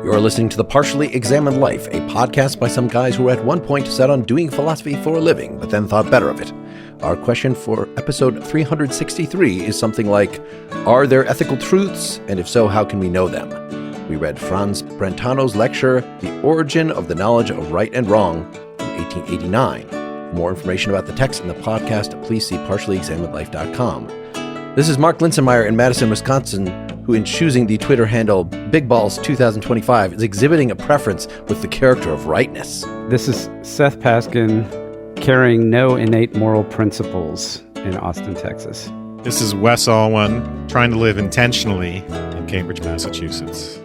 You're listening to The Partially Examined Life, a podcast by some guys who were at one point set on doing philosophy for a living, but then thought better of it. Our question for episode 363 is something like, are there ethical truths? And if so, how can we know them? We read Franz Brentano's lecture, The Origin of the Knowledge of Right and Wrong, from 1889. For more information about the text in the podcast, please see partiallyexaminedlife.com. This is Mark Linsenmeyer in Madison, Wisconsin, who in choosing the Twitter handle BigBalls2025 is exhibiting a preference with the character of rightness. This is Seth Paskin, carrying no innate moral principles in Austin, Texas. This is Wes Alwan, trying to live intentionally in Cambridge, Massachusetts.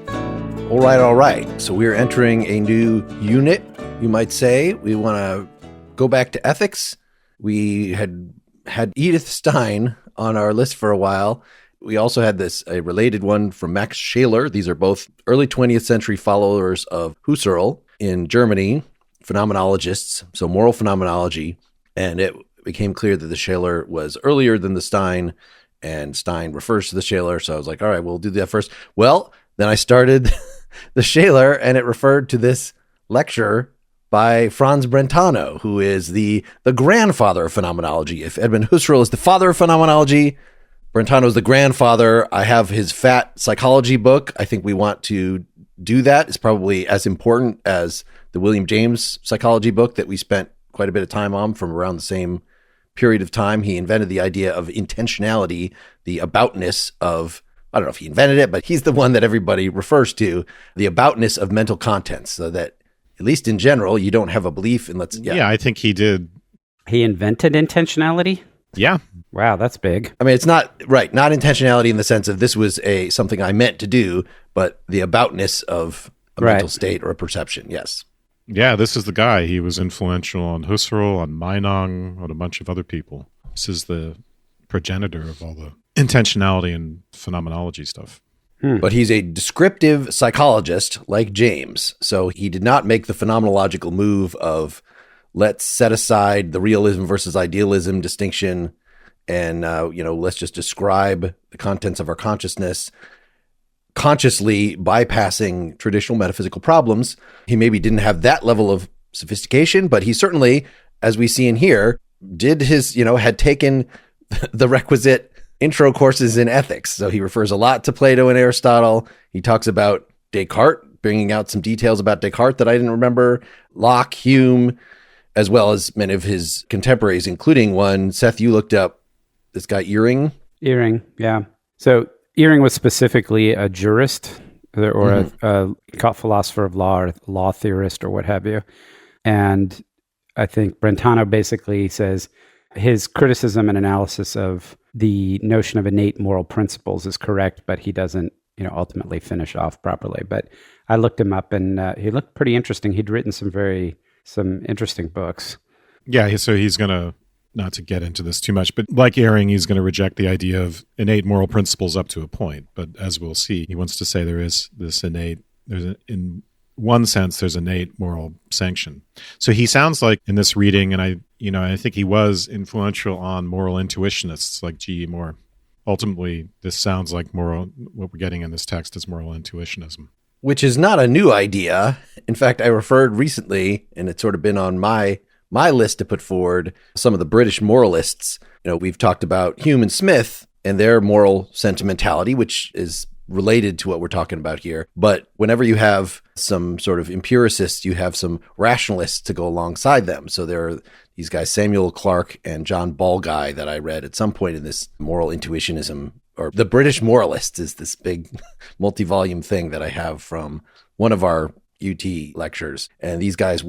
All right. So we're entering a new unit, you might say. We want to go back to ethics. We had Edith Stein on our list for a while. We also had a related one from Max Scheler. These are both early 20th century followers of Husserl in Germany, phenomenologists, so moral phenomenology. And it became clear that the Scheler was earlier than the Stein, and Stein refers to the Scheler. So I was like, all right, we'll do that first. Well, then I started the Scheler, and it referred to this lecture by Franz Brentano, who is the grandfather of phenomenology. If Edmund Husserl is the father of phenomenology, Brentano is the grandfather. I have his fat psychology book. I think we want to do that. It's probably as important as the William James psychology book that we spent quite a bit of time on from around the same period of time. He invented the idea of intentionality, the aboutness of, I don't know if he invented it, but he's the one that everybody refers to, the aboutness of mental contents, so that at least in general, you don't have a belief in Yeah, I think he did. He invented intentionality? Yeah. Wow, that's big. I mean, it's not intentionality in the sense of this was something I meant to do, but the aboutness of a mental state or a perception. Yes. Yeah, this is the guy. He was influential on Husserl, on Meinong, on a bunch of other people. This is the progenitor of all the intentionality and phenomenology stuff. But he's a descriptive psychologist like James. So he did not make the phenomenological move of let's set aside the realism versus idealism distinction and, let's just describe the contents of our consciousness, consciously bypassing traditional metaphysical problems. He maybe didn't have that level of sophistication, but he certainly, as we see in here, had taken the requisite intro courses in ethics. So he refers a lot to Plato and Aristotle. He talks about Descartes, bringing out some details about Descartes that I didn't remember, Locke, Hume, as well as many of his contemporaries, including one, Seth, you looked up, this guy Eyring. Eyring, yeah. So Eyring was specifically a jurist or a philosopher of law or law theorist or what have you. And I think Brentano basically says his criticism and analysis of the notion of innate moral principles is correct, but he doesn't, ultimately finish off properly. But I looked him up, and he looked pretty interesting. He'd written some interesting books. Yeah, so he's going to, not to get into this too much, but like Eyring, he's going to reject the idea of innate moral principles up to a point. But as we'll see, he wants to say there is this in one sense, there's innate moral sanction. So he sounds like in this reading, and I think he was influential on moral intuitionists like G.E. Moore. Ultimately, this sounds like what we're getting in this text is moral intuitionism. Which is not a new idea. In fact, I referred recently, and it's sort of been on my list to put forward, some of the British moralists. We've talked about Hume and Smith and their moral sentimentality, which is related to what we're talking about here. But whenever you have some sort of empiricists, you have some rationalists to go alongside them. So there are these guys, Samuel Clarke and John Ballguy, that I read at some point in this moral intuitionism, or the British moralists is this big multi-volume thing that I have from one of our UT lectures. And these guys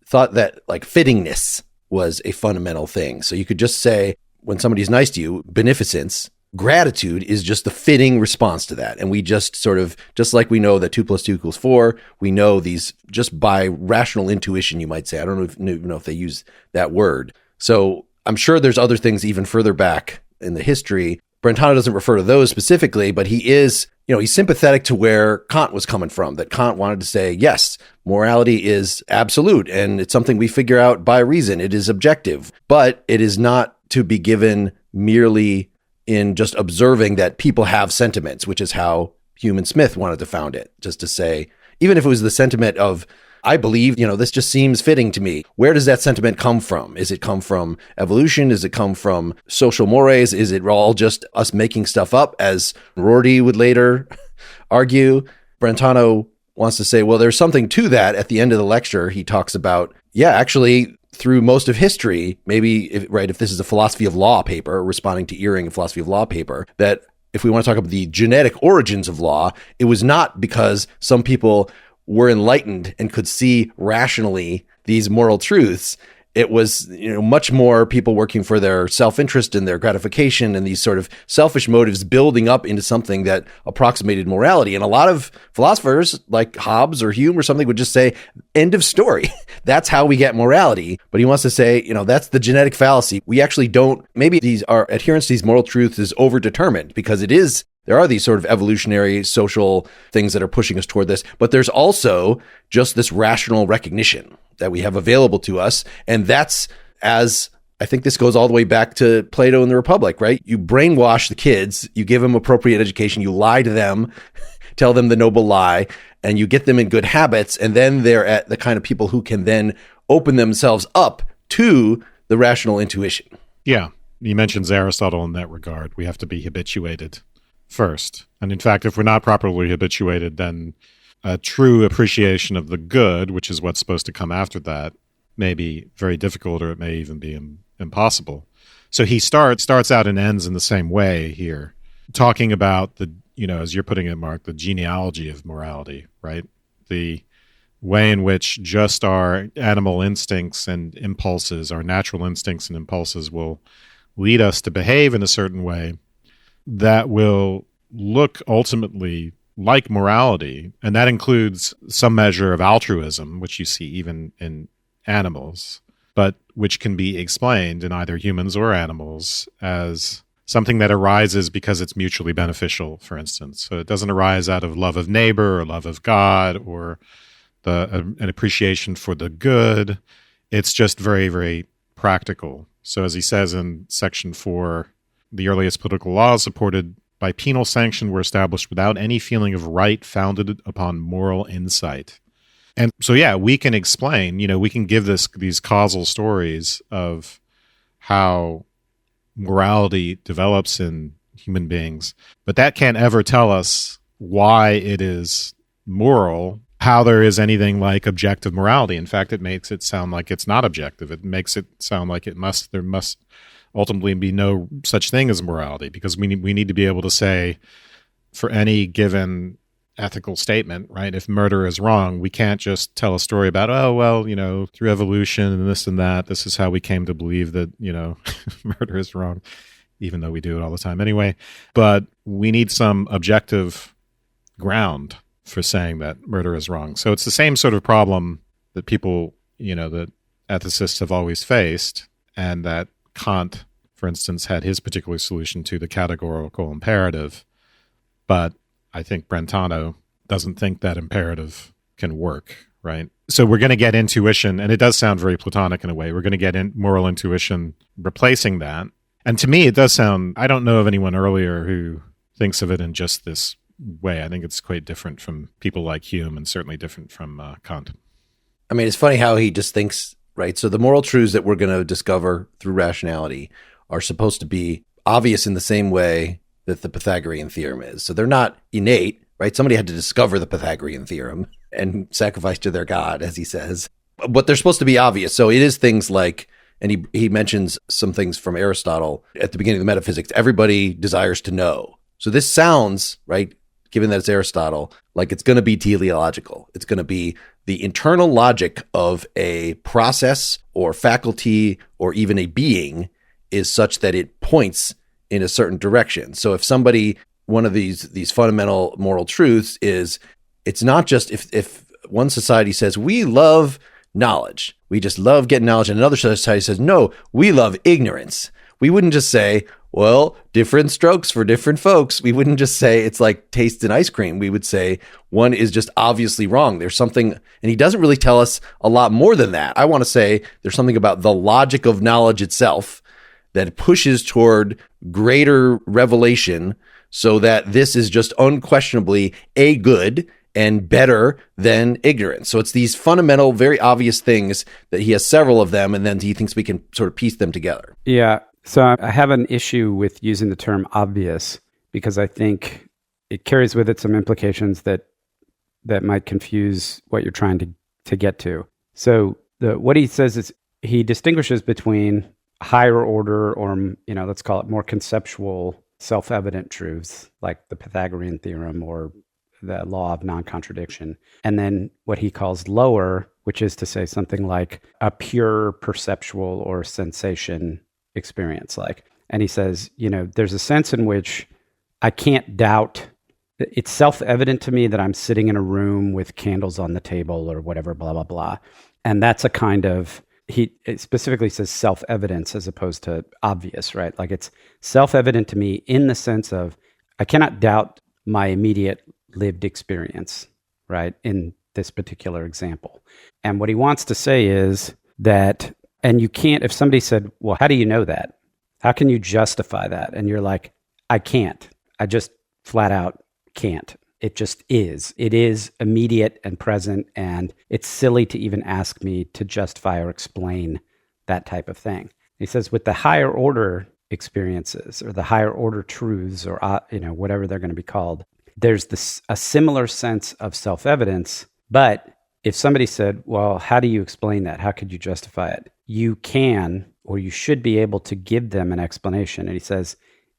thought that like fittingness was a fundamental thing. So you could just say, when somebody's nice to you, beneficence, gratitude is just the fitting response to that. And we just just like we know that 2 + 2 = 4, we know these just by rational intuition, you might say. I don't even know if they use that word. So I'm sure there's other things even further back in the history. Brentano doesn't refer to those specifically, but he is, he's sympathetic to where Kant was coming from, that Kant wanted to say, yes, morality is absolute and it's something we figure out by reason. It is objective, but it is not to be given merely in just observing that people have sentiments, which is how Hume and Smith wanted to found it, just to say even if it was the sentiment of, I believe, this just seems fitting to me. Where does that sentiment come from? Is it come from evolution? Does it come from social mores? Is it all just us making stuff up, as Rorty would later argue? Brentano wants to say, well, there's something to that. At the end of the lecture, he talks about, actually, through most of history, maybe, if this is a philosophy of law paper, responding to Ehring, a philosophy of law paper, that if we want to talk about the genetic origins of law, it was not because some people were enlightened and could see rationally these moral truths. It was, much more people working for their self-interest and their gratification and these sort of selfish motives building up into something that approximated morality. And a lot of philosophers like Hobbes or Hume or something would just say, end of story. That's how we get morality. But he wants to say, that's the genetic fallacy. We actually don't, maybe our adherence to these moral truths is overdetermined, because there are these sort of evolutionary social things that are pushing us toward this, but there's also just this rational recognition that we have available to us. And that's, as I think this goes all the way back to Plato and the Republic, right? You brainwash the kids, you give them appropriate education, you lie to them, tell them the noble lie, and you get them in good habits. And then they're at the kind of people who can then open themselves up to the rational intuition. Yeah. He mentions Aristotle in that regard. We have to be habituated first. And in fact, if we're not properly habituated, then a true appreciation of the good, which is what's supposed to come after that, may be very difficult, or it may even be impossible. So he starts out and ends in the same way here, talking about the, as you're putting it, Mark, the genealogy of morality, right? The way in which just our animal instincts and impulses, our natural instincts and impulses, will lead us to behave in a certain way that will look ultimately like morality. And that includes some measure of altruism, which you see even in animals, but which can be explained in either humans or animals as something that arises because it's mutually beneficial, for instance. So it doesn't arise out of love of neighbor or love of God or an appreciation for the good. It's just very, very practical. So as he says in section 4, the earliest political laws supported by penal sanction were established without any feeling of right founded upon moral insight. And so, we can explain, we can give these causal stories of how morality develops in human beings, but that can't ever tell us why it is moral, how there is anything like objective morality. In fact, it makes it sound like it's not objective. It makes it sound like there must ultimately be no such thing as morality, because we need to be able to say, for any given ethical statement, right, if murder is wrong, we can't just tell a story about, through evolution and this and that, this is how we came to believe that, murder is wrong, even though we do it all the time anyway. But we need some objective ground for saying that murder is wrong. So it's the same sort of problem that people, that ethicists have always faced, and that Kant, for instance, had his particular solution to, the categorical imperative. But I think Brentano doesn't think that imperative can work, right? So we're going to get intuition, and it does sound very Platonic in a way. We're going to get moral intuition replacing that. And to me, it does sound, I don't know of anyone earlier who thinks of it in just this way. I think it's quite different from people like Hume, and certainly different from Kant. I mean, it's funny how he just thinks, right? So the moral truths that we're going to discover through rationality are supposed to be obvious in the same way that the Pythagorean theorem is. So they're not innate, right? Somebody had to discover the Pythagorean theorem and sacrifice to their God, as he says. But they're supposed to be obvious. So it is things like, and he mentions some things from Aristotle at the beginning of the Metaphysics, everybody desires to know. So this sounds, right, given that it's Aristotle, like it's going to be teleological. It's going to be the internal logic of a process or faculty or even a being is such that it points in a certain direction. So if one of these fundamental moral truths is, it's not just if one society says, we love knowledge, we just love getting knowledge, and another society says, no, we love ignorance. We wouldn't just say, well, different strokes for different folks. We wouldn't just say it's like taste in ice cream. We would say one is just obviously wrong. There's something, and he doesn't really tell us a lot more than that. I want to say there's something about the logic of knowledge itself that pushes toward greater revelation, so that this is just unquestionably a good, and better than ignorance. So it's these fundamental, very obvious things that he has several of them, and then he thinks we can sort of piece them together. Yeah. So I have an issue with using the term obvious because I think it carries with it some implications that might confuse what you're trying to get to. So what he says is he distinguishes between higher order, or let's call it more conceptual, self-evident truths like the Pythagorean theorem or the law of non-contradiction, and then what he calls lower, which is to say something like a pure perceptual or sensation experience. And he says, there's a sense in which I can't doubt. It's self-evident to me that I'm sitting in a room with candles on the table or whatever, blah, blah, blah. And that's a kind of, it specifically says self-evidence as opposed to obvious, right? Like it's self-evident to me in the sense of I cannot doubt my immediate lived experience, right, in this particular example. And what he wants to say is that, and you can't, if somebody said, well, how do you know that? How can you justify that? And you're like, I can't. I just flat out can't. It just is. It is immediate and present, and it's silly to even ask me to justify or explain that type of thing. He says with the higher order experiences or the higher order truths or whatever they're going to be called, there's a similar sense of self-evidence. But if somebody said, well, how do you explain that? How could you justify it? You can, or you should be able to give them an explanation. And he says,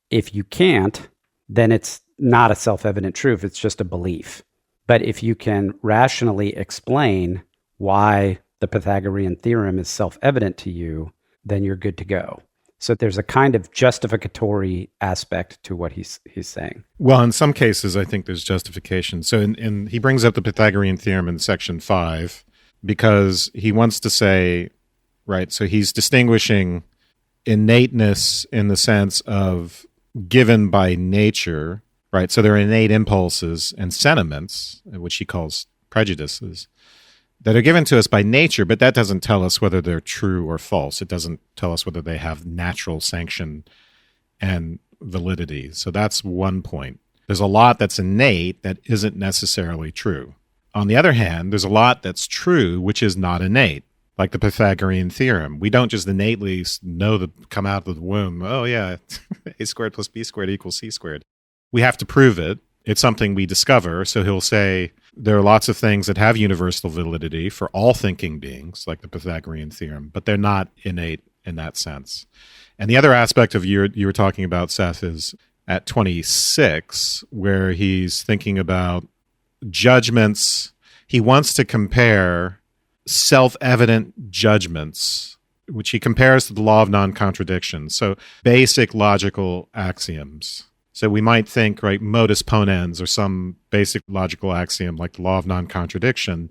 if you can't, then it's not a self-evident truth. It's just a belief. But if you can rationally explain why the Pythagorean theorem is self-evident to you, then you're good to go. So there's a kind of justificatory aspect to what he's saying. Well, in some cases, I think there's justification. So he brings up the Pythagorean theorem in section 5 because he wants to say, right, so he's distinguishing innateness in the sense of given by nature, right? So there are innate impulses and sentiments, which he calls prejudices, that are given to us by nature, but that doesn't tell us whether they're true or false. It doesn't tell us whether they have natural sanction and validity. So that's one point. There's a lot that's innate that isn't necessarily true. On the other hand, there's a lot that's true which is not innate, like the Pythagorean theorem. We don't just innately know come out of the womb, oh yeah, a squared plus b squared equals c squared. We have to prove it. It's something we discover. So he'll say there are lots of things that have universal validity for all thinking beings, like the Pythagorean theorem, but they're not innate in that sense. And the other aspect of you were talking about, Seth, is at 26, where he's thinking about judgments. He wants to compare self-evident judgments, which he compares to the law of non-contradiction. So basic logical axioms. So we might think, right, modus ponens or some basic logical axiom like the law of non-contradiction.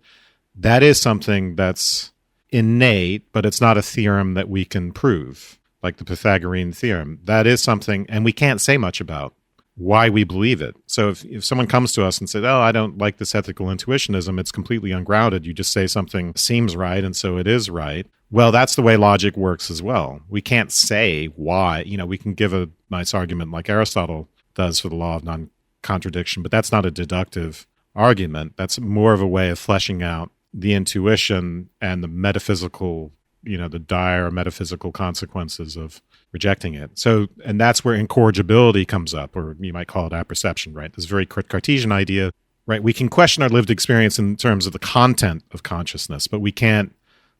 That is something that's innate, but it's not a theorem that we can prove, like the Pythagorean theorem. That is something, and we can't say much about why we believe it. So if someone comes to us and says, oh, I don't like this ethical intuitionism, it's completely ungrounded. You just say something seems right, and so it is right. Well, that's the way logic works as well. We can't say why. We can give a nice argument like Aristotle does for the law of non-contradiction, but that's not a deductive argument. That's more of a way of fleshing out the intuition and the metaphysical, the dire metaphysical consequences of rejecting it. So, and that's where incorrigibility comes up, or you might call it apperception, right? This very Cartesian idea, right? We can question our lived experience in terms of the content of consciousness, but we can't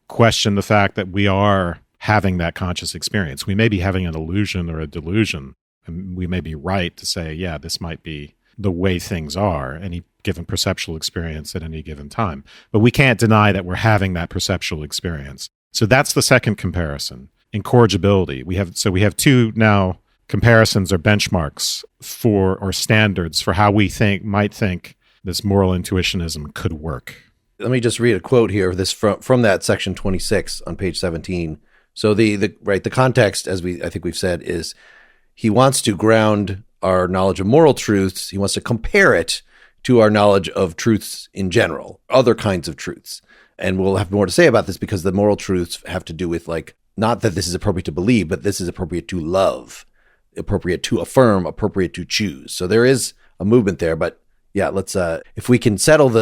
question the fact that we are having that conscious experience. We may be having an illusion or a delusion, and we may be right to say, yeah, this might be the way things are, any given perceptual experience at any given time. But we can't deny that we're having that perceptual experience. So that's the second comparison, incorrigibility. We have two now comparisons or benchmarks or standards for how we might think this moral intuitionism could work. Let me just read a quote here of this from that section 26 on page 17. So the context, as I think we've said, is he wants to ground our knowledge of moral truths. He wants to compare it to our knowledge of truths in general, other kinds of truths. And we'll have more to say about this because the moral truths have to do with not that this is appropriate to believe, but this is appropriate to love, appropriate to affirm, appropriate to choose. So there is a movement there, but Yeah, let's, if we can settle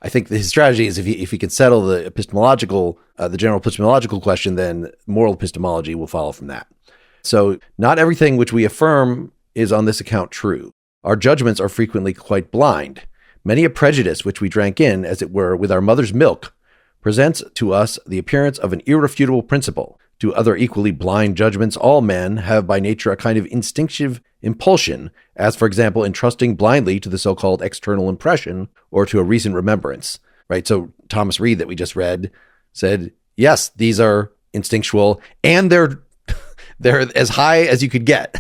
I think his strategy is if he can settle the epistemological, the general epistemological question, then moral epistemology will follow from that. So not everything which we affirm is on this account true. Our judgments are frequently quite blind. Many a prejudice which we drank in, as it were, with our mother's milk, presents to us the appearance of an irrefutable principle. To other equally blind judgments, all men have by nature a kind of instinctive impulsion, as for example, in trusting blindly to the so-called external impression or to a recent remembrance, right? So Thomas Reid that we just read said, yes, these are instinctual and they're as high as you could get.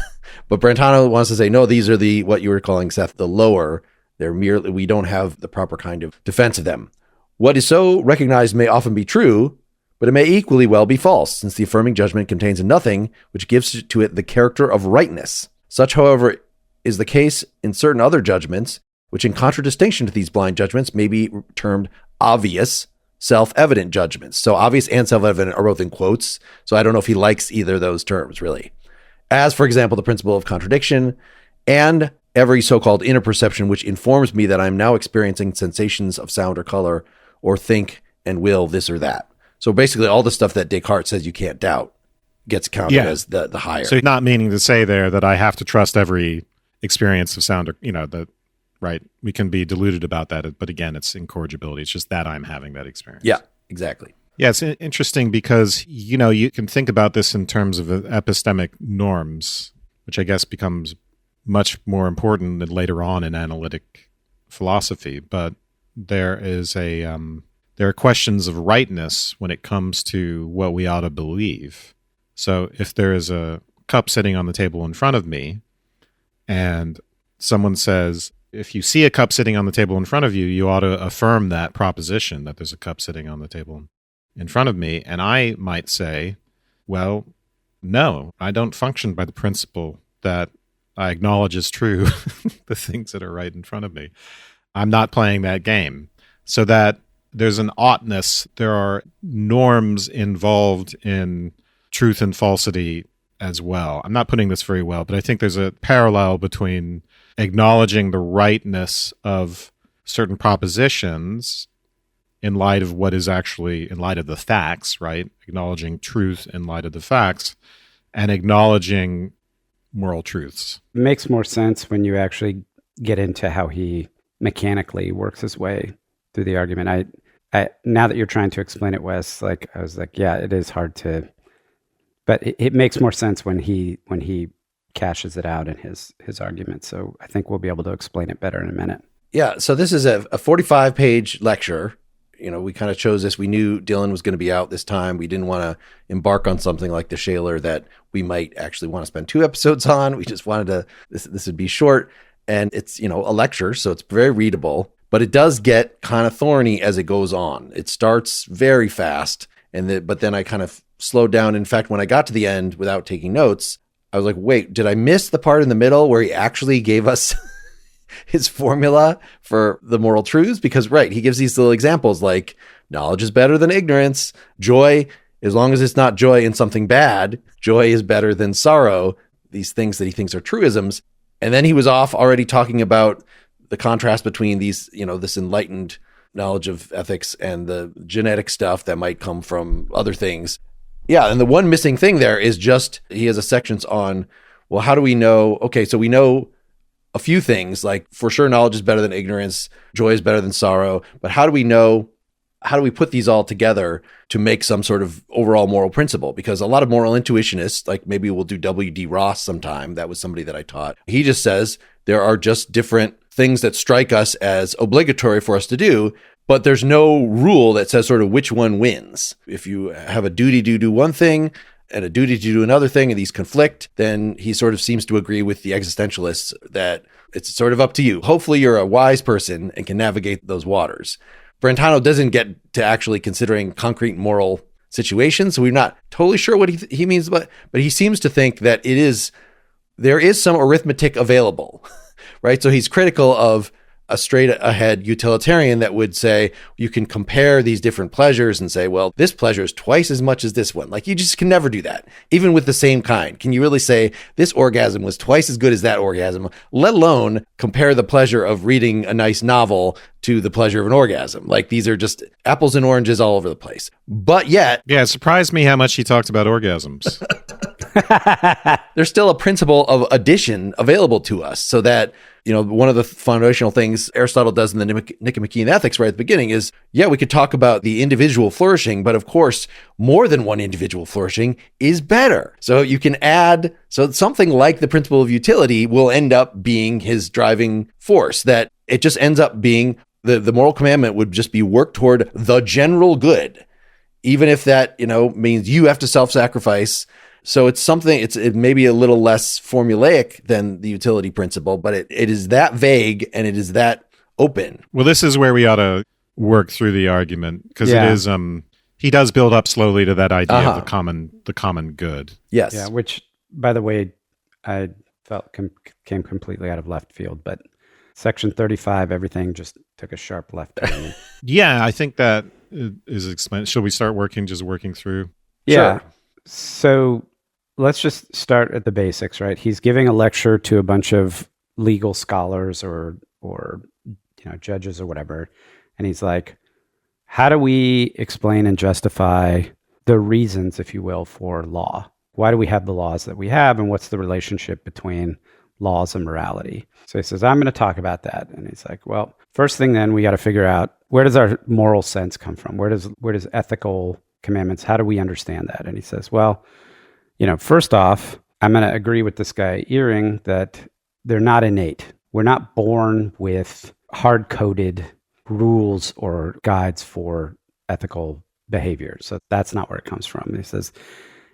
But Brentano wants to say, no, these are what you were calling, Seth, the lower. They're merely, we don't have the proper kind of defense of them. What is so recognized may often be true, but it may equally well be false, since the affirming judgment contains nothing which gives to it the character of rightness. Such, however, is the case in certain other judgments, which in contradistinction to these blind judgments may be termed obvious, self-evident judgments. So obvious and self-evident are both in quotes, so I don't know if he likes either of those terms, really. As, for example, the principle of contradiction and every so-called inner perception which informs me that I am now experiencing sensations of sound or color, or think and will this or that. So basically all the stuff that Descartes says you can't doubt gets counted as the higher. So not meaning to say there that I have to trust every experience of sound, or, that, right? We can be deluded about that, but again, it's incorrigibility. It's just that I'm having that experience. Yeah, exactly. Yeah, it's interesting because, you can think about this in terms of epistemic norms, which I guess becomes much more important than later on in analytic philosophy. But there are questions of rightness when it comes to what we ought to believe. So if there is a cup sitting on the table in front of me and someone says, if you see a cup sitting on the table in front of you, you ought to affirm that proposition that there's a cup sitting on the table in front of me. And I might say, well, no, I don't function by the principle that I acknowledge as true the things that are right in front of me. I'm not playing that game. So that there's an oughtness. There are norms involved in truth and falsity as well. I'm not putting this very well, but I think there's a parallel between acknowledging the rightness of certain propositions in light of what is actually, in light of the facts, right? Acknowledging truth in light of the facts and acknowledging moral truths. It makes more sense when you actually get into how he mechanically works his way through the argument. I now that you're trying to explain it, Wes, I was like, yeah, it is hard to, but it makes more sense when he cashes it out in his argument. So I think we'll be able to explain it better in a minute. Yeah. So this is a 45-page lecture. We kind of chose this. We knew Dylan was going to be out this time. We didn't want to embark on something like the Shaler that we might actually want to spend 2 episodes on. We just wanted to, this would be short, and it's, a lecture, so it's very readable, but it does get kind of thorny as it goes on. It starts very fast, but then I kind of slowed down. In fact, when I got to the end without taking notes, I was like, wait, did I miss the part in the middle where he actually gave us his formula for the moral truths? Because, right, he gives these little examples like knowledge is better than ignorance. Joy, as long as it's not joy in something bad, joy is better than sorrow. These things that he thinks are truisms. And then he was off already talking about the contrast between these, this enlightened knowledge of ethics and the genetic stuff that might come from other things. Yeah. And the one missing thing there is just, he has a sections on, well, how do we know? Okay. So we know a few things, like for sure knowledge is better than ignorance, joy is better than sorrow, but how do we put these all together to make some sort of overall moral principle? Because a lot of moral intuitionists, like maybe we'll do W.D. Ross sometime, that was somebody that I taught, he just says there are just different things that strike us as obligatory for us to do, but there's no rule that says sort of which one wins. If you have a duty to do one thing and a duty to do another thing, and these conflict, then he sort of seems to agree with the existentialists that it's sort of up to you. Hopefully you're a wise person and can navigate those waters. Brentano doesn't get to actually considering concrete moral situations, so we're not totally sure what he means, but he seems to think that there is some arithmetic available, right? So he's critical of a straight ahead utilitarian that would say you can compare these different pleasures and say, well, this pleasure is twice as much as this one. Like, you just can never do that, even with the same kind. Can you really say this orgasm was twice as good as that orgasm, let alone compare the pleasure of reading a nice novel to the pleasure of an orgasm? Like, these are just apples and oranges all over the place. But yet, yeah, it surprised me how much he talked about orgasms. There's still a principle of addition available to us, so that, one of the foundational things Aristotle does in the Nicomachean Ethics right at the beginning is, we could talk about the individual flourishing, but of course, more than one individual flourishing is better. So you can add, so something like the principle of utility will end up being his driving force, that it just ends up being the moral commandment would just be work toward the general good, even if that, means you have to self-sacrifice. So it's something, it may be a little less formulaic than the utility principle, but it is that vague and it is that open. Well, this is where we ought to work through the argument, because it is, he does build up slowly to that idea of the common good. Yes. Yeah, which, by the way, I felt came completely out of left field, but Section 35, everything just took a sharp left turn. Yeah, I think that is explained. Shall we start working through? Yeah. Sure. So let's just start at the basics, right? He's giving a lecture to a bunch of legal scholars or judges or whatever, and he's like, how do we explain and justify the reasons, if you will, for law? Why do we have the laws that we have, and what's the relationship between laws and morality? So he says, I'm going to talk about that. And he's like, well, first thing then, we got to figure out, where does our moral sense come from? Where does ethical commandments, how do we understand that? And he says, well, first off, I'm going to agree with this guy Eyring that they're not innate. We're not born with hard-coded rules or guides for ethical behavior. So that's not where it comes from. He says,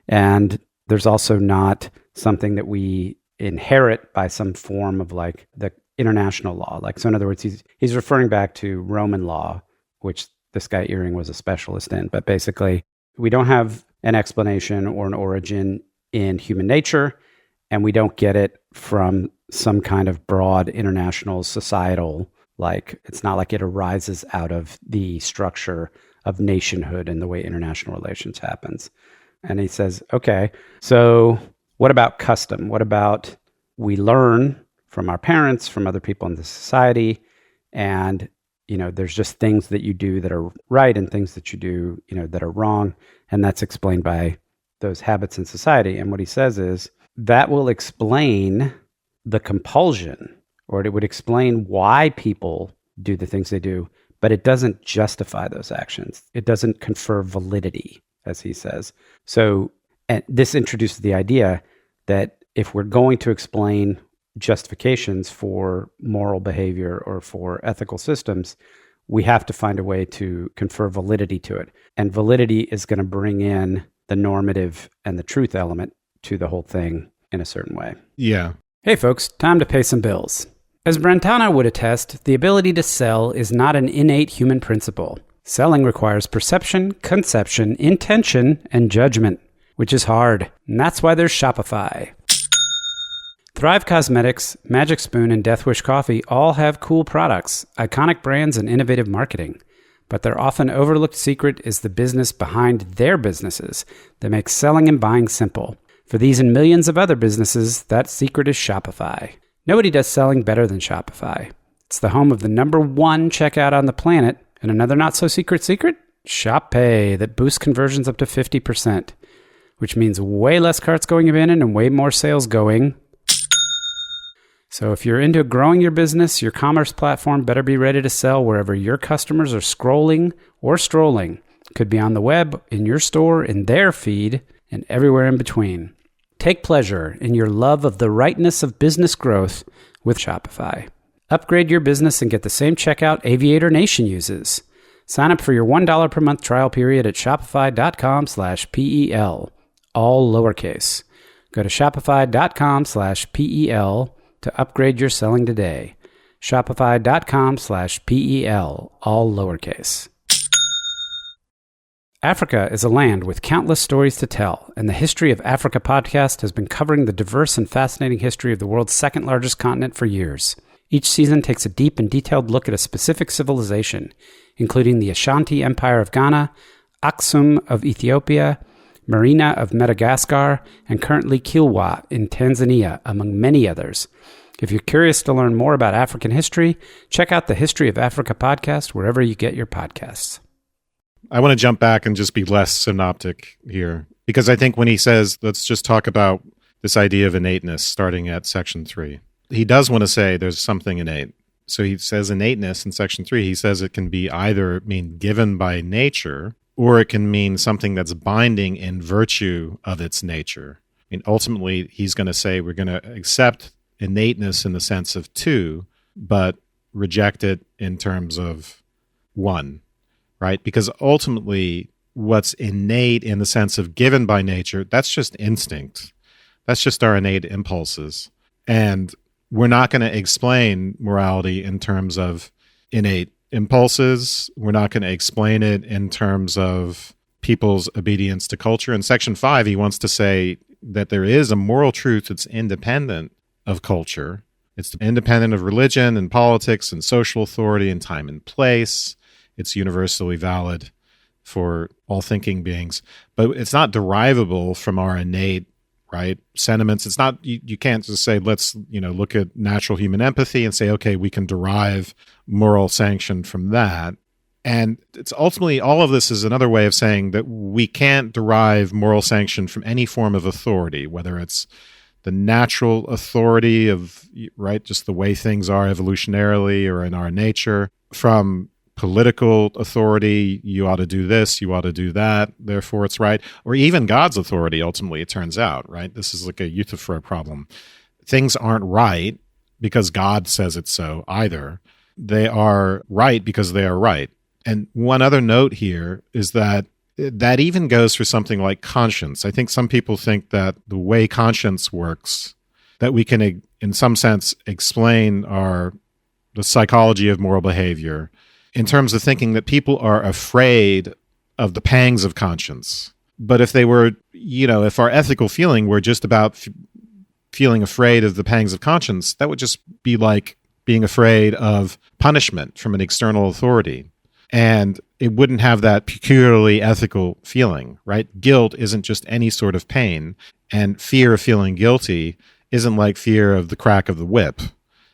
and there's also not something that we inherit by some form of like the international law. Like, so in other words, he's referring back to Roman law, which this guy Eyring was a specialist in. But basically, we don't have an explanation or an origin in human nature, and we don't get it from some kind of broad international societal, like, it's not like it arises out of the structure of nationhood and the way international relations happens. And he says, okay, so what about custom? What about we learn from our parents, from other people in the society, and there's just things that you do that are right and things that you do, that are wrong. And that's explained by those habits in society. And what he says is that will explain the compulsion, or it would explain why people do the things they do, but it doesn't justify those actions. It doesn't confer validity, as he says. So, and this introduces the idea that if we're going to explain justifications for moral behavior or for ethical systems, we have to find a way to confer validity to it. And validity is going to bring in the normative and the truth element to the whole thing in a certain way. Yeah. Hey folks, time to pay some bills. As Brentano would attest, the ability to sell is not an innate human principle. Selling requires perception, conception, intention, and judgment, which is hard. And that's why there's Shopify. Thrive Cosmetics, Magic Spoon, and Death Wish Coffee all have cool products, iconic brands, and innovative marketing. But their often overlooked secret is the business behind their businesses that makes selling and buying simple. For these and millions of other businesses, that secret is Shopify. Nobody does selling better than Shopify. It's the home of the #1 checkout on the planet, and another not-so-secret secret? Shop Pay, that boosts conversions up to 50%, which means way less carts going abandoned and way more sales going. So if you're into growing your business, your commerce platform better be ready to sell wherever your customers are scrolling or strolling. Could be on the web, in your store, in their feed, and everywhere in between. Take pleasure in your love of the rightness of business growth with Shopify. Upgrade your business and get the same checkout Aviator Nation uses. Sign up for your $1 per month trial period at shopify.com/PEL, all lowercase. Go to shopify.com/PEL to upgrade your selling today. Shopify.com/PEL, all lowercase. Africa is a land with countless stories to tell, and the History of Africa podcast has been covering the diverse and fascinating history of the world's second largest continent for years. Each season takes a deep and detailed look at a specific civilization, including the Ashanti Empire of Ghana, Aksum of Ethiopia, Marina of Madagascar, and currently Kilwa in Tanzania, among many others. If you're curious to learn more about African history, check out the History of Africa podcast wherever you get your podcasts. I want to jump back and just be less synoptic here, because I think when he says, let's just talk about this idea of innateness starting at section 3, he does want to say there's something innate. So he says innateness in section 3, he says it can be either mean given by nature, or it can mean something that's binding in virtue of its nature. I mean, ultimately, he's going to say we're going to accept innateness in the sense of 2, but reject it in terms of 1, right? Because ultimately, what's innate in the sense of given by nature, that's just instinct. That's just our innate impulses. And we're not going to explain morality in terms of innate impulses. We're not going to explain it in terms of people's obedience to culture. In section 5, he wants to say that there is a moral truth that's independent of culture. It's independent of religion and politics and social authority and time and place. It's universally valid for all thinking beings, but it's not derivable from our innate, right, sentiments. It's not, you can't just say, let's, look at natural human empathy and say, okay, we can derive moral sanction from that. And it's ultimately, all of this is another way of saying that we can't derive moral sanction from any form of authority, whether it's the natural authority of, right, just the way things are evolutionarily or in our nature, from political authority, you ought to do this, you ought to do that, therefore it's right, or even God's authority, ultimately, it turns out, right? This is like a Euthyphro problem. Things aren't right because God says it's so either. They are right because they are right. And one other note here is that even goes for something like conscience. I think some people think that the way conscience works, that we can, in some sense, explain the psychology of moral behavior in terms of thinking that people are afraid of the pangs of conscience. But if they were, if our ethical feeling were just about feeling afraid of the pangs of conscience, that would just be like being afraid of punishment from an external authority. And it wouldn't have that peculiarly ethical feeling, right? Guilt isn't just any sort of pain, and fear of feeling guilty isn't like fear of the crack of the whip.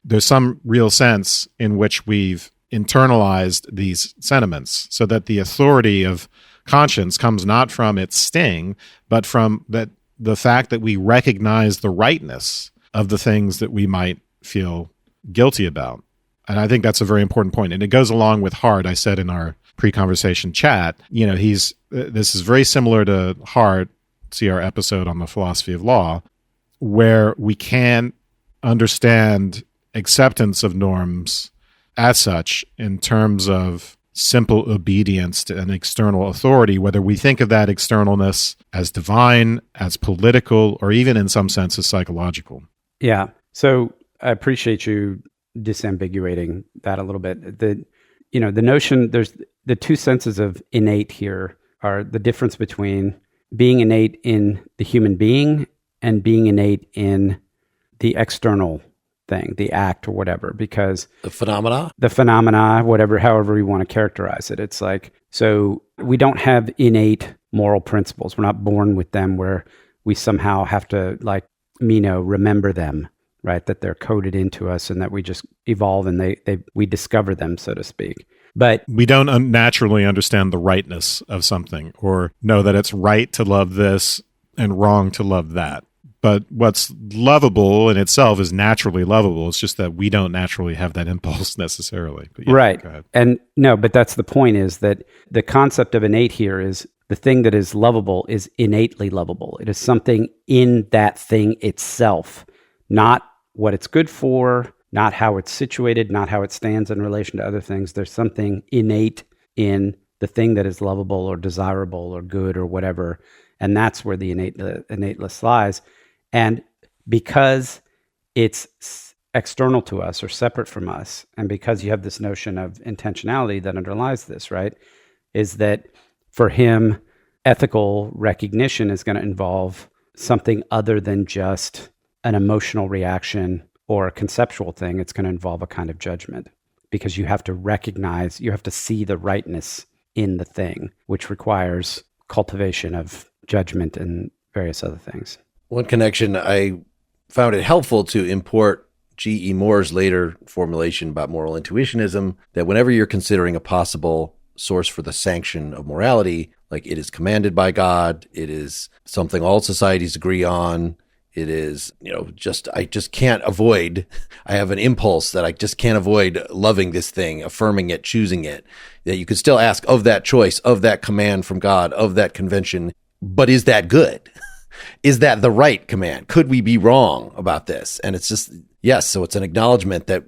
There's some real sense in which we've internalized these sentiments so that the authority of conscience comes not from its sting, but from the fact that we recognize the rightness of the things that we might feel guilty about. And I think that's a very important point. And it goes along with Hart. I said in our pre-conversation chat, this is very similar to Hart, see our episode on the philosophy of law, where we can't understand acceptance of norms as such in terms of simple obedience to an external authority, whether we think of that externalness as divine, as political, or even in some sense as psychological. Yeah. So I appreciate you disambiguating that a little bit. The notion, there's the two senses of innate here are the difference between being innate in the human being and being innate in the external thing, the act or whatever, because the phenomena, whatever, however we want to characterize it. It's like, so we don't have innate moral principles. We're not born with them where we somehow have to remember them, right? That they're coded into us and that we just evolve and we discover them, so to speak. But we don't naturally understand the rightness of something or know that it's right to love this and wrong to love that. But what's lovable in itself is naturally lovable. It's just that we don't naturally have that impulse necessarily. But yeah, right. Go ahead. And no, but that's the point, is that the concept of innate here is the thing that is lovable is innately lovable. It is something in that thing itself, not what it's good for, not how it's situated, not how it stands in relation to other things. There's something innate in the thing that is lovable or desirable or good or whatever. And that's where the innateness lies. And because it's external to us or separate from us, and because you have this notion of intentionality that underlies this, right, is that for him, ethical recognition is going to involve something other than just an emotional reaction or a conceptual thing, it's going to involve a kind of judgment, because you have to recognize, you have to see the rightness in the thing, which requires cultivation of judgment and various other things. One connection, I found it helpful to import G.E. Moore's later formulation about moral intuitionism, that whenever you're considering a possible source for the sanction of morality, like it is commanded by God, it is something all societies agree on, it is, I just can't avoid, I have an impulse that I just can't avoid loving this thing, affirming it, choosing it, that you could still ask of that choice, of that command from God, of that convention, but is that good? Is that the right command? Could we be wrong about this? And it's just, yes, so it's an acknowledgement that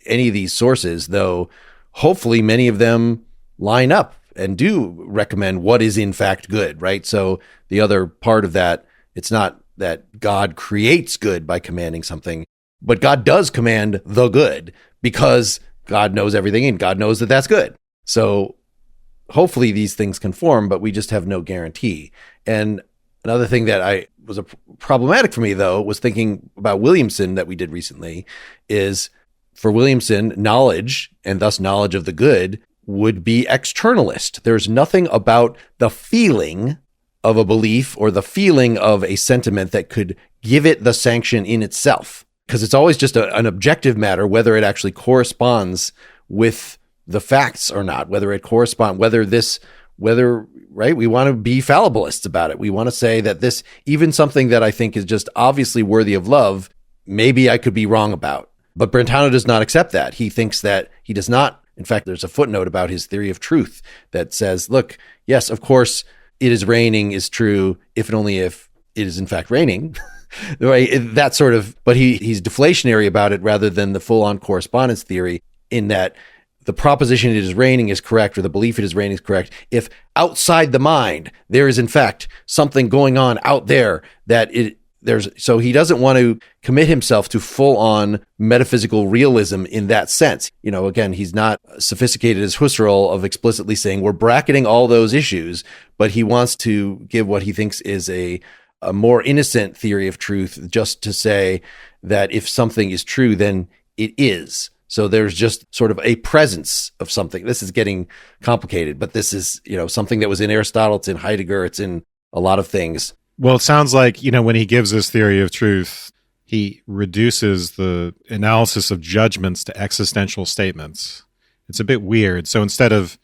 any of these sources, though hopefully many of them line up and do recommend what is in fact good, right? So the other part of that, it's not that God creates good by commanding something, but God does command the good because God knows everything and God knows that that's good. So hopefully these things conform, but we just have no guarantee. And another thing that was problematic for me, though, was thinking about Williamson that we did recently, is for Williamson, knowledge, and thus knowledge of the good, would be externalist. There's nothing about the feeling of a belief or the feeling of a sentiment that could give it the sanction in itself, because it's always just an objective matter whether it actually corresponds with the facts or not, whether right? We want to be fallibilists about it. We want to say that this, even something that I think is just obviously worthy of love, maybe I could be wrong about. But Brentano does not accept that. He thinks that he does not. In fact, there's a footnote about his theory of truth that says, look, yes, of course, it is raining is true if and only if it is in fact raining. Right? That sort of, but he's deflationary about it rather than the full-on correspondence theory, in that the proposition it is raining is correct, or the belief it is raining is correct, if outside the mind there is in fact something going on out there so he doesn't want to commit himself to full-on metaphysical realism in that sense. Again, he's not sophisticated as Husserl of explicitly saying we're bracketing all those issues, but he wants to give what he thinks is a more innocent theory of truth, just to say that if something is true, then it is. So there's just sort of a presence of something. This is getting complicated, but this is, something that was in Aristotle, it's in Heidegger, it's in a lot of things. Well, it sounds like, when he gives this theory of truth, he reduces the analysis of judgments to existential statements. It's a bit weird. So instead of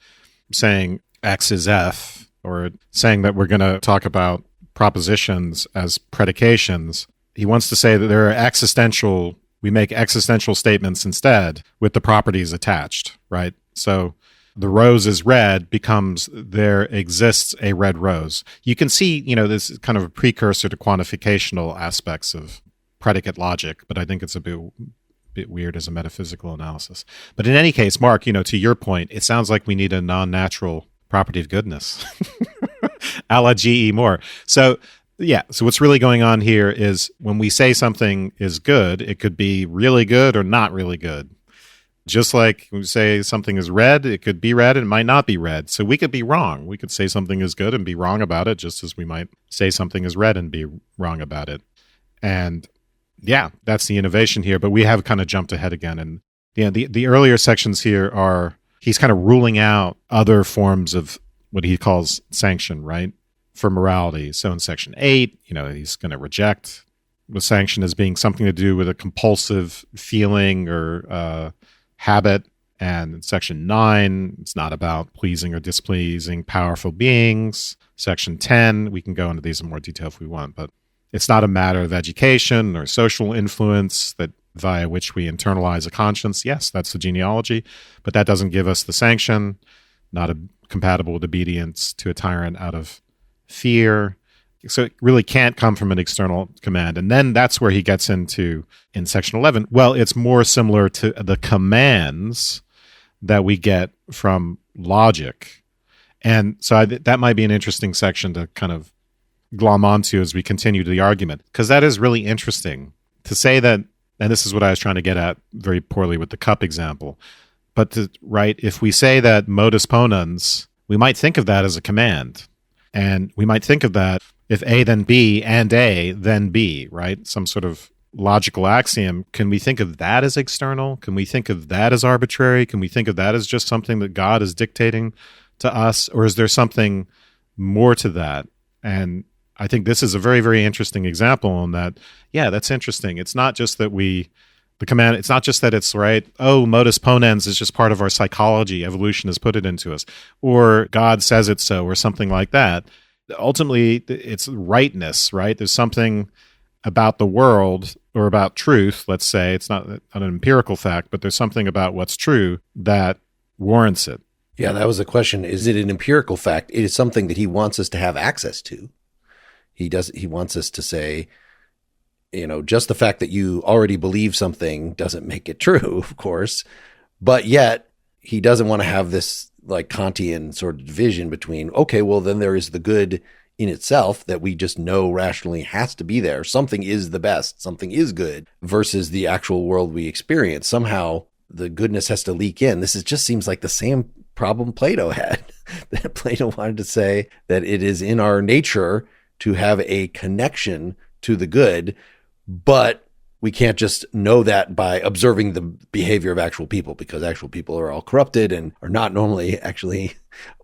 saying X is F, or saying that we're going to talk about propositions as predications, he wants to say that there are we make existential statements instead with the properties attached, right? So the rose is red becomes there exists a red rose. You can see, this is kind of a precursor to quantificational aspects of predicate logic, but I think it's a bit weird as a metaphysical analysis. But in any case, Mark, to your point, it sounds like we need a non-natural property of goodness, a la G.E. Moore. So what's really going on here is when we say something is good, it could be really good or not really good. Just like when we say something is red, it could be red and it might not be red. So we could be wrong. We could say something is good and be wrong about it, just as we might say something is red and be wrong about it. And that's the innovation here. But we have kind of jumped ahead again. And the earlier sections here he's kind of ruling out other forms of what he calls sanction, right? For morality. So in section 8, he's going to reject the sanction as being something to do with a compulsive feeling or habit. And in section 9, it's not about pleasing or displeasing powerful beings. Section 10, we can go into these in more detail if we want, but it's not a matter of education or social influence that via which we internalize a conscience. Yes, that's the genealogy, but that doesn't give us the sanction, not compatible with obedience to a tyrant out of fear. So it really can't come from an external command. And then that's where he gets into, in section 11, well, it's more similar to the commands that we get from logic. And so that might be an interesting section to kind of glom onto as we continue the argument, because that is really interesting to say that, and this is what I was trying to get at very poorly with the cup example, but if we say that modus ponens, we might think of that as a command. And we might think of that if A then B and A then B, right? Some sort of logical axiom, can we think of that as external? Can we think of that as arbitrary? Can we think of that as just something that God is dictating to us? Or is there something more to that? And I think this is a very, very interesting example on that. Yeah, that's interesting. It's not just that it's not just that it's right, oh, modus ponens is just part of our psychology, evolution has put it into us, or God says it so, or something like that. Ultimately, it's rightness, right? There's something about the world or about truth, let's say, it's not an empirical fact, but there's something about what's true that warrants it. Yeah, that was the question. Is it an empirical fact? It is something that he wants us to have access to. He wants us to say, just the fact that you already believe something doesn't make it true, of course, but yet he doesn't want to have this like Kantian sort of division between, okay, well, then there is the good in itself that we just know rationally has to be there. Something is the best, something is good, versus the actual world we experience. Somehow the goodness has to leak in. Just seems like the same problem Plato had. That Plato wanted to say that it is in our nature to have a connection to the good, but we can't just know that by observing the behavior of actual people, because actual people are all corrupted and are not normally actually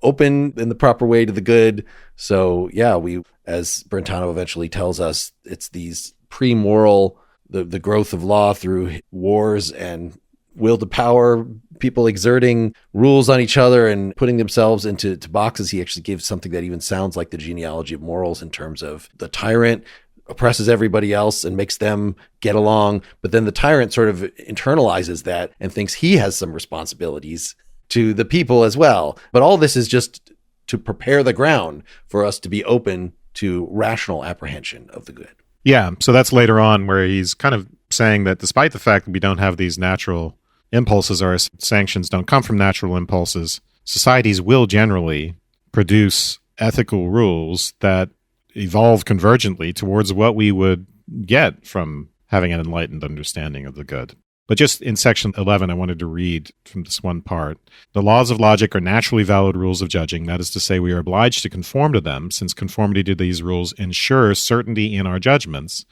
open in the proper way to the good. So yeah, as Brentano eventually tells us, it's these pre-moral, the growth of law through wars and will to power, people exerting rules on each other and putting themselves into boxes. He actually gives something that even sounds like the genealogy of morals in terms of the tyrant oppresses everybody else and makes them get along. But then the tyrant sort of internalizes that and thinks he has some responsibilities to the people as well. But all this is just to prepare the ground for us to be open to rational apprehension of the good. Yeah. So that's later on where he's kind of saying that despite the fact that we don't have these natural impulses, or sanctions don't come from natural impulses, societies will generally produce ethical rules that evolve convergently towards what we would get from having an enlightened understanding of the good. But just in section 11, I wanted to read from this one part. The laws of logic are naturally valid rules of judging. That is to say, we are obliged to conform to them, since conformity to these rules ensures certainty in our judgments,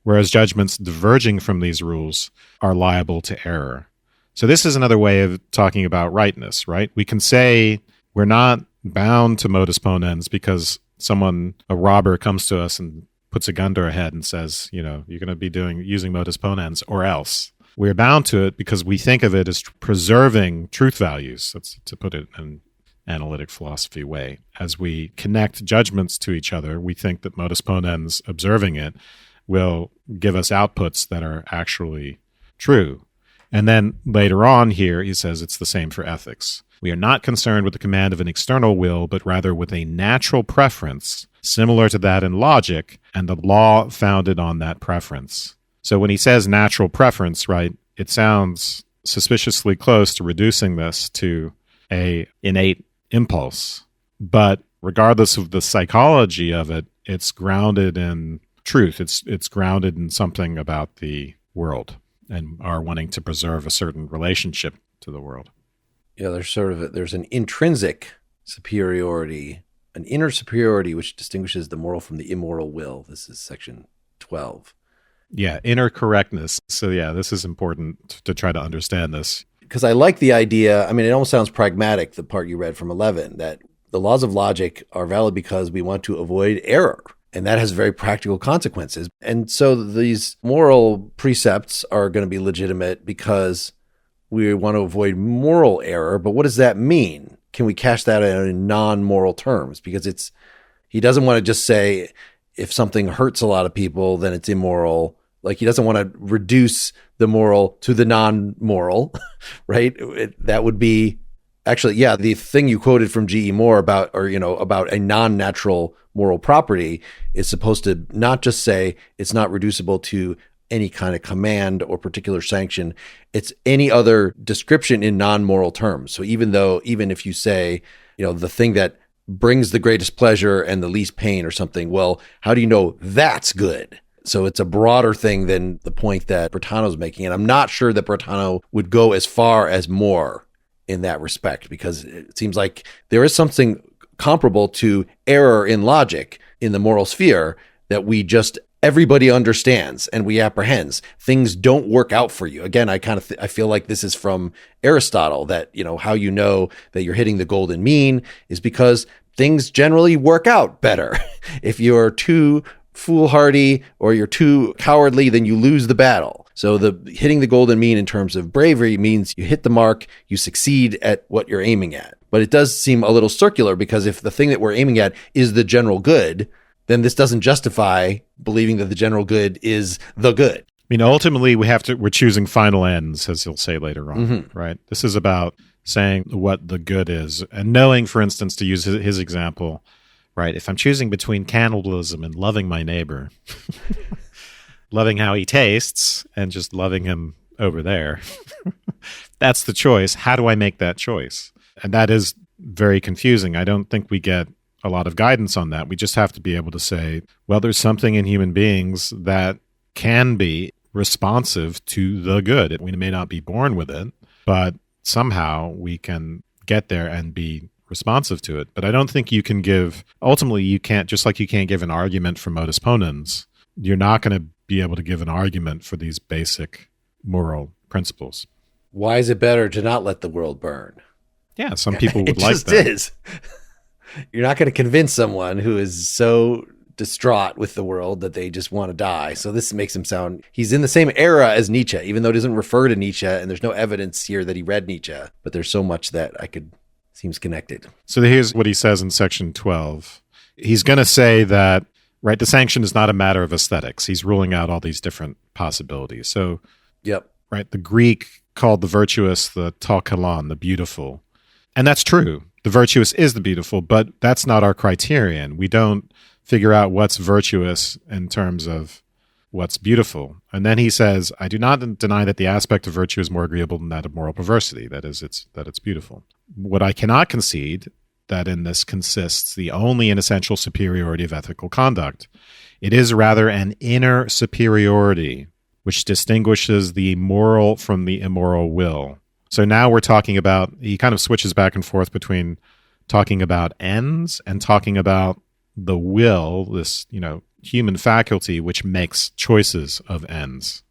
whereas judgments diverging from these rules are liable to error. So this is another way of talking about rightness, right? We can say we're not bound to modus ponens because a robber comes to us and puts a gun to our head and says, you're going to be using modus ponens, or else. We're bound to it because we think of it as preserving truth values. That's to put it in an analytic philosophy way. As we connect judgments to each other, we think that modus ponens, observing it, will give us outputs that are actually true. And then later on here, he says it's the same for ethics. We are not concerned with the command of an external will, but rather with a natural preference, similar to that in logic, and the law founded on that preference. So when he says natural preference, right, it sounds suspiciously close to reducing this to a innate impulse. But regardless of the psychology of it, it's grounded in truth. It's grounded in something about the world and our wanting to preserve a certain relationship to the world. Yeah, there's an intrinsic superiority, an inner superiority which distinguishes the moral from the immoral will. This is section 12. Yeah, inner correctness. So yeah, this is important to try to understand this. Because I like the idea, it almost sounds pragmatic, the part you read from 11, that the laws of logic are valid because we want to avoid error. And that has very practical consequences. And so these moral precepts are going to be legitimate because we want to avoid moral error. But what does that mean? Can we cast that out in non-moral terms? Because he doesn't want to just say if something hurts a lot of people, then it's immoral. Like he doesn't want to reduce the moral to the non-moral, right? That would be actually, yeah, the thing you quoted from G.E. Moore about a non-natural moral property is supposed to not just say it's not reducible to any kind of command or particular sanction. It's any other description in non-moral terms. So even if you say, the thing that brings the greatest pleasure and the least pain or something, well, how do you know that's good? So it's a broader thing than the point that Brentano's making. And I'm not sure that Brentano would go as far as Moore in that respect, because it seems like there is something comparable to error in logic in the moral sphere that we just everybody understands and we apprehends. Things don't work out for you. Again, I feel like this is from Aristotle, that, how you know that you're hitting the golden mean is because things generally work out better. If you're too foolhardy or you're too cowardly, then you lose the battle. So the hitting the golden mean in terms of bravery means you hit the mark, you succeed at what you're aiming at. But it does seem a little circular, because if the thing that we're aiming at is the general good, then this doesn't justify believing that the general good is the good. I mean, ultimately, we're choosing final ends, as he'll say later on, right? This is about saying what the good is, and knowing, for instance, to use his example, right? If I'm choosing between cannibalism and loving my neighbor, loving how he tastes and just loving him over there, that's the choice. How do I make that choice? And that is very confusing. I don't think we get a lot of guidance on that. We just have to be able to say, well, there's something in human beings that can be responsive to the good. We may not be born with it, but somehow we can get there and be responsive to it. But I don't think you can ultimately you can't, just like you can't give an argument for modus ponens, you're not going to be able to give an argument for these basic moral principles. Why is it better to not let the world burn? Yeah, some people would like that. It just is. You're not going to convince someone who is so distraught with the world that they just want to die. So this makes him sound, he's in the same era as Nietzsche, even though it doesn't refer to Nietzsche, and there's no evidence here that he read Nietzsche, but there's so much that seems connected. So here's what he says in section 12. He's going to say that, right, the sanction is not a matter of aesthetics. He's ruling out all these different possibilities. So, right, the Greek called the virtuous the to kalon, the beautiful. And that's true. The virtuous is the beautiful, but that's not our criterion. We don't figure out what's virtuous in terms of what's beautiful. And then he says, I do not deny that the aspect of virtue is more agreeable than that of moral perversity. That is, that it's beautiful. What I cannot concede, that in this consists the only and essential superiority of ethical conduct. It is rather an inner superiority which distinguishes the moral from the immoral will. So now we're talking about, he kind of switches back and forth between talking about ends and talking about the will, this, human faculty which makes choices of ends.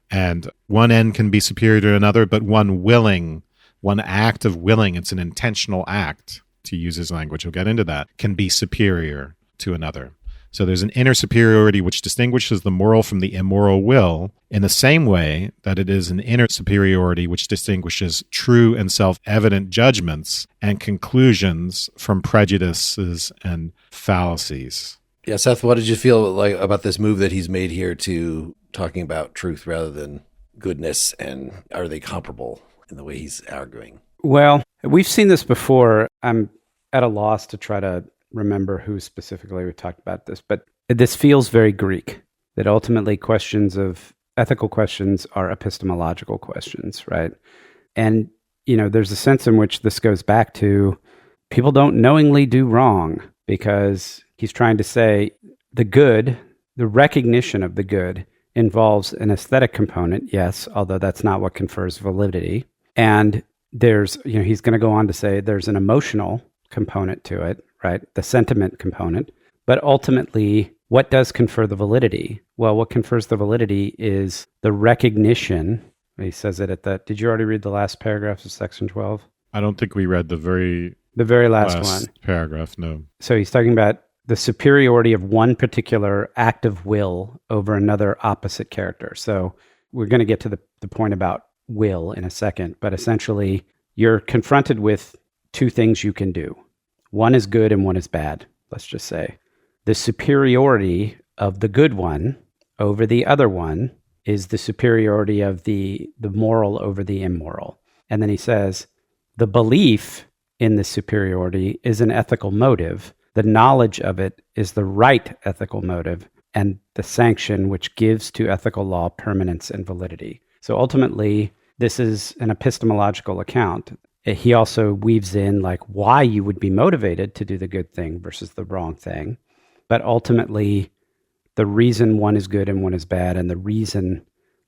And one end can be superior to another, but one act of willing, it's an intentional act, to use his language, he'll get into that, can be superior to another. So there's an inner superiority which distinguishes the moral from the immoral will, in the same way that it is an inner superiority which distinguishes true and self-evident judgments and conclusions from prejudices and fallacies. Yeah, Seth, what did you feel like about this move that he's made here to talking about truth rather than goodness, and are they comparable in the way he's arguing? Well, we've seen this before. I'm at a loss to try to remember who specifically we talked about this, but this feels very Greek, that ultimately ethical questions are epistemological questions, right? And, there's a sense in which this goes back to people don't knowingly do wrong, because he's trying to say the good, the recognition of the good involves an aesthetic component, yes, although that's not what confers validity. And there's, he's going to go on to say there's an emotional component to it, right? The sentiment component. But ultimately, what does confer the validity? Well, what confers the validity is the recognition. He says it did you already read the last paragraph of section 12? I don't think we read the very last one. Paragraph, no. So he's talking about the superiority of one particular act of will over another opposite character. So we're going to get to the point about will in a second, but essentially you're confronted with two things you can do. One is good and one is bad, let's just say. The superiority of the good one over the other one is the superiority of the moral over the immoral. And then he says, the belief in the superiority is an ethical motive. The knowledge of it is the right ethical motive, and the sanction which gives to ethical law permanence and validity. So ultimately, this is an epistemological account. He also weaves in why you would be motivated to do the good thing versus the wrong thing. But ultimately, the reason one is good and one is bad, and the reason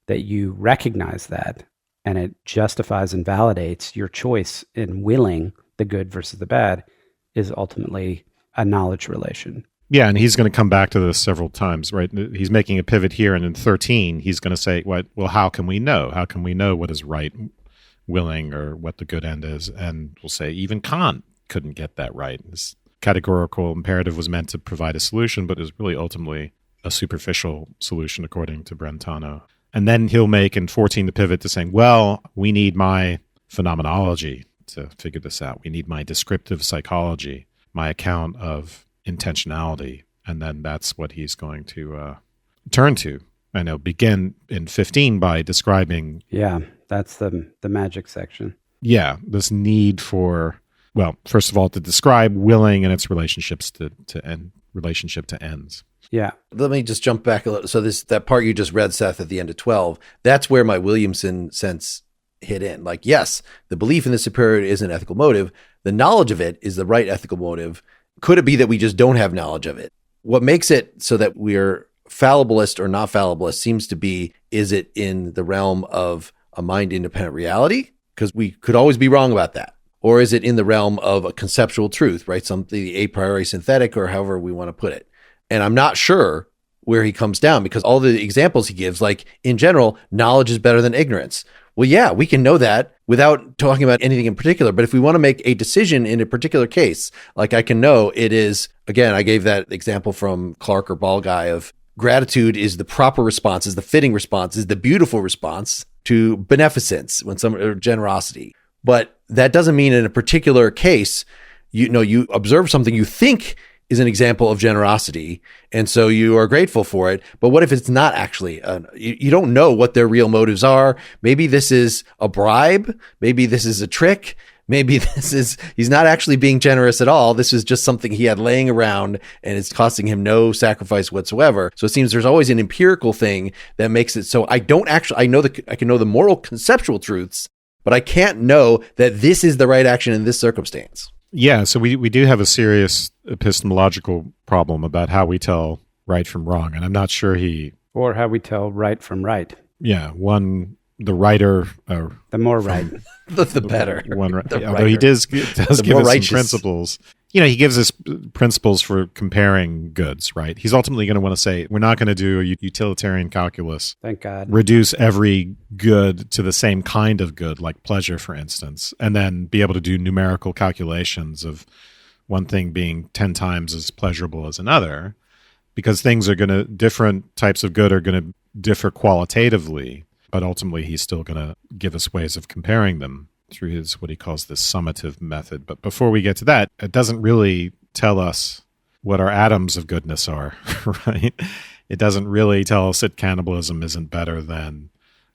that you recognize that, and it justifies and validates your choice in willing the good versus the bad, is ultimately a knowledge relation. Yeah, and he's going to come back to this several times, right? He's making a pivot here, and in 13, he's going to say, well, how can we know? How can we know what is right, willing, or what the good end is? And we'll say even Kant couldn't get that right. This categorical imperative was meant to provide a solution, but is really ultimately a superficial solution, according to Brentano. And then he'll make in 14 the pivot to saying, well, we need my phenomenology to figure this out. We need my descriptive psychology, my account of intentionality. And then that's what he's going to turn to. And he'll begin in 15 by describing... Yeah, that's the magic section. Yeah, this need for, well, first of all, to describe willing and its relationships to relationship to ends. Yeah. Let me just jump back a little. So that part you just read, Seth, at the end of 12, that's where my Williamson sense hit in. Like, yes, the belief in the superior is an ethical motive. The knowledge of it is the right ethical motive. Could it be that we just don't have knowledge of it? What makes it so that we're fallibilist or not fallibilist seems to be, is it in the realm of a mind-independent reality? Because we could always be wrong about that. Or is it in the realm of a conceptual truth, right? Something a priori synthetic, or however we want to put it. And I'm not sure where he comes down, because all the examples he gives, like in general, knowledge is better than ignorance. Well, yeah, we can know that without talking about anything in particular. But if we want to make a decision in a particular case, like I can know it is, again, I gave that example from Clark or Ball Guy of gratitude is the proper response, is the fitting response, is the beautiful response to beneficence or generosity. But that doesn't mean in a particular case, you observe something you think is an example of generosity, and so you are grateful for it. But what if it's not actually? You don't know what their real motives are. Maybe this is a bribe. Maybe this is a trick. Maybe he's not actually being generous at all. This is just something he had laying around, and it's costing him no sacrifice whatsoever. So it seems there's always an empirical thing that makes it so I can know the moral conceptual truths, but I can't know that this is the right action in this circumstance. Yeah, so we do have a serious epistemological problem about how we tell right from wrong, and I'm not sure or how we tell right from right. Yeah, the writer, the more right, the better. Although he does give us some principles. He gives us principles for comparing goods, right? He's ultimately going to want to say, we're not going to do a utilitarian calculus. Thank God. Reduce every good to the same kind of good, like pleasure, for instance, and then be able to do numerical calculations of one thing being 10 times as pleasurable as another, because different types of good are going to differ qualitatively, but ultimately he's still going to give us ways of comparing them through his, what he calls the summative method. But before we get to that, it doesn't really tell us what our atoms of goodness are, right? It doesn't really tell us that cannibalism isn't better than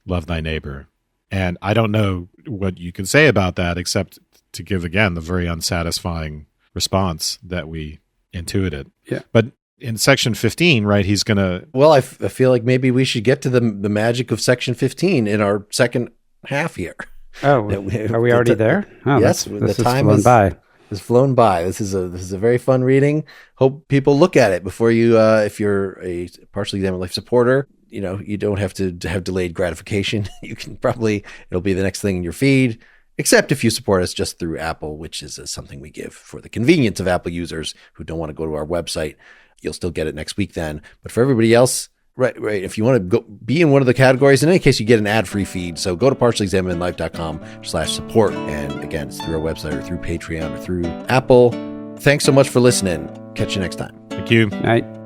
love thy neighbor. And I don't know what you can say about that, except to give, again, the very unsatisfying response that we intuited. Yeah. But in section 15, right, he's going to... Well, I feel like maybe we should get to the magic of section 15 in our second half here. Oh, are we already there? Oh, yes, the time has flown by. This is a very fun reading. Hope people look at it before you. If you're a partially examined life supporter, you don't have to have delayed gratification. You can it'll be the next thing in your feed. Except if you support us just through Apple, which is something we give for the convenience of Apple users who don't want to go to our website. You'll still get it next week then. But for everybody else. Right. If you want to go be in one of the categories, in any case, you get an ad-free feed. So go to partiallyexaminedlife.com/support. And again, it's through our website or through Patreon or through Apple. Thanks so much for listening. Catch you next time. Thank you. Night.